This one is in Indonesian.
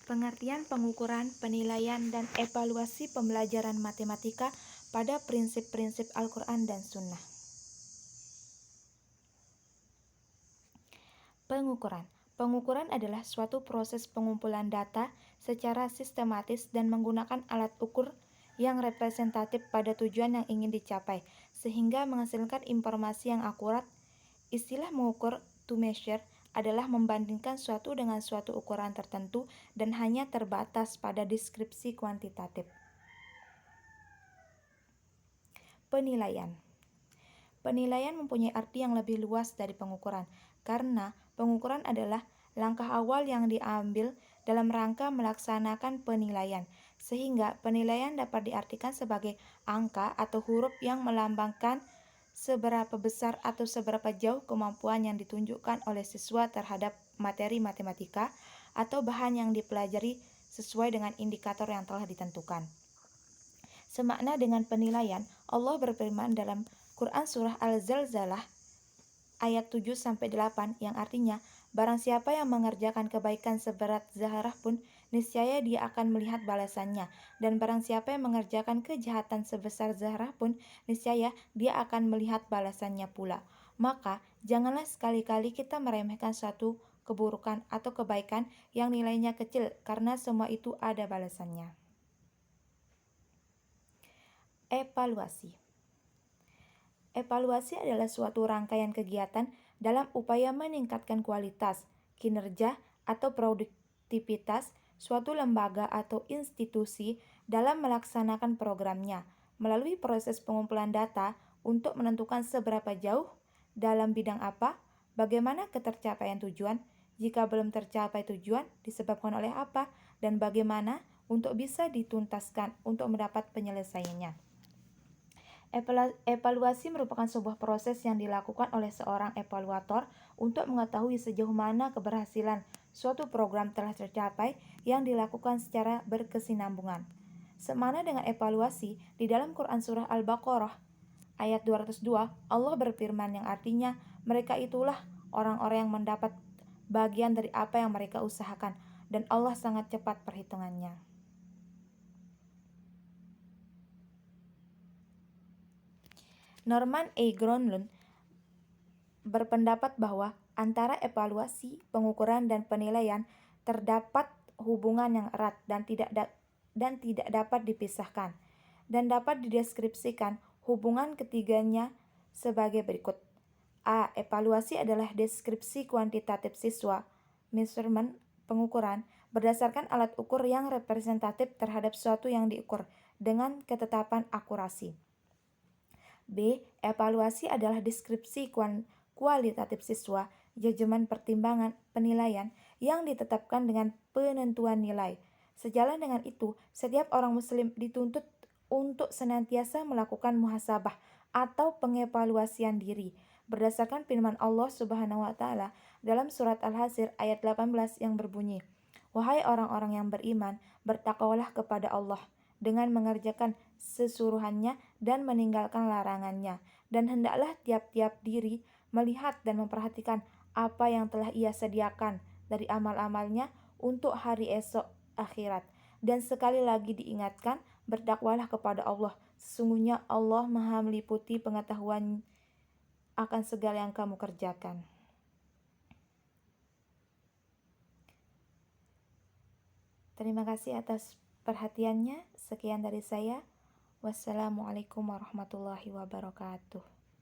Pengertian, pengukuran, penilaian, dan evaluasi pembelajaran matematika pada prinsip-prinsip Al-Quran dan Sunnah. Pengukuran. Pengukuran adalah suatu proses pengumpulan data secara sistematis dan menggunakan alat ukur yang representatif pada tujuan yang ingin dicapai, sehingga menghasilkan informasi yang akurat. Istilah mengukur, to measure, adalah membandingkan suatu dengan suatu ukuran tertentu dan hanya terbatas pada deskripsi kuantitatif. Penilaian. Penilaian mempunyai arti yang lebih luas dari pengukuran, karena pengukuran adalah langkah awal yang diambil dalam rangka melaksanakan penilaian, sehingga penilaian dapat diartikan sebagai angka atau huruf yang melambangkan seberapa besar atau seberapa jauh kemampuan yang ditunjukkan oleh siswa terhadap materi matematika atau bahan yang dipelajari sesuai dengan indikator yang telah ditentukan. Semakna dengan penilaian, Allah berfirman dalam Quran Surah Al-Zalzalah ayat 7-8 yang artinya, barang siapa yang mengerjakan kebaikan seberat zarah pun, niscaya dia akan melihat balasannya. Dan barang siapa yang mengerjakan kejahatan sebesar zarah pun, niscaya dia akan melihat balasannya pula. Maka, janganlah sekali-kali kita meremehkan suatu keburukan atau kebaikan yang nilainya kecil, karena semua itu ada balasannya. Evaluasi. Evaluasi adalah suatu rangkaian kegiatan dalam upaya meningkatkan kualitas, kinerja, atau produktivitas suatu lembaga atau institusi dalam melaksanakan programnya, melalui proses pengumpulan data untuk menentukan seberapa jauh, dalam bidang apa, bagaimana ketercapaian tujuan, jika belum tercapai tujuan, disebabkan oleh apa, dan bagaimana untuk bisa dituntaskan untuk mendapat penyelesaiannya. Evaluasi merupakan sebuah proses yang dilakukan oleh seorang evaluator untuk mengetahui sejauh mana keberhasilan suatu program telah tercapai yang dilakukan secara berkesinambungan. Semakna dengan evaluasi, di dalam Quran Surah Al-Baqarah ayat 202, Allah berfirman yang artinya, mereka itulah orang-orang yang mendapat bagian dari apa yang mereka usahakan, dan Allah sangat cepat perhitungannya. Norman A. Gronlund berpendapat bahwa antara evaluasi, pengukuran, dan penilaian terdapat hubungan yang erat dan tidak dapat dipisahkan, dan dapat dideskripsikan hubungan ketiganya sebagai berikut. A. Evaluasi adalah deskripsi kuantitatif siswa, measurement, pengukuran, berdasarkan alat ukur yang representatif terhadap suatu yang diukur dengan ketetapan akurasi. B. Evaluasi adalah deskripsi kualitatif siswa, judgement, pertimbangan, penilaian yang ditetapkan dengan penentuan nilai. Sejalan dengan itu, setiap orang muslim dituntut untuk senantiasa melakukan muhasabah atau pengevaluasian diri berdasarkan firman Allah Subhanahu wa taala dalam surat Al-Hasr ayat 18 yang berbunyi, "Wahai orang-orang yang beriman, bertakwalah kepada Allah dengan mengerjakan sesuruhannya dan meninggalkan larangannya, dan hendaklah tiap-tiap diri melihat dan memperhatikan apa yang telah ia sediakan dari amal-amalnya untuk hari esok akhirat. Dan sekali lagi diingatkan, bertakwalah kepada Allah, sesungguhnya Allah Maha meliputi pengetahuan akan segala yang kamu kerjakan." Terima kasih atas perhatiannya. Sekian dari saya. Wassalamualaikum warahmatullahi wabarakatuh.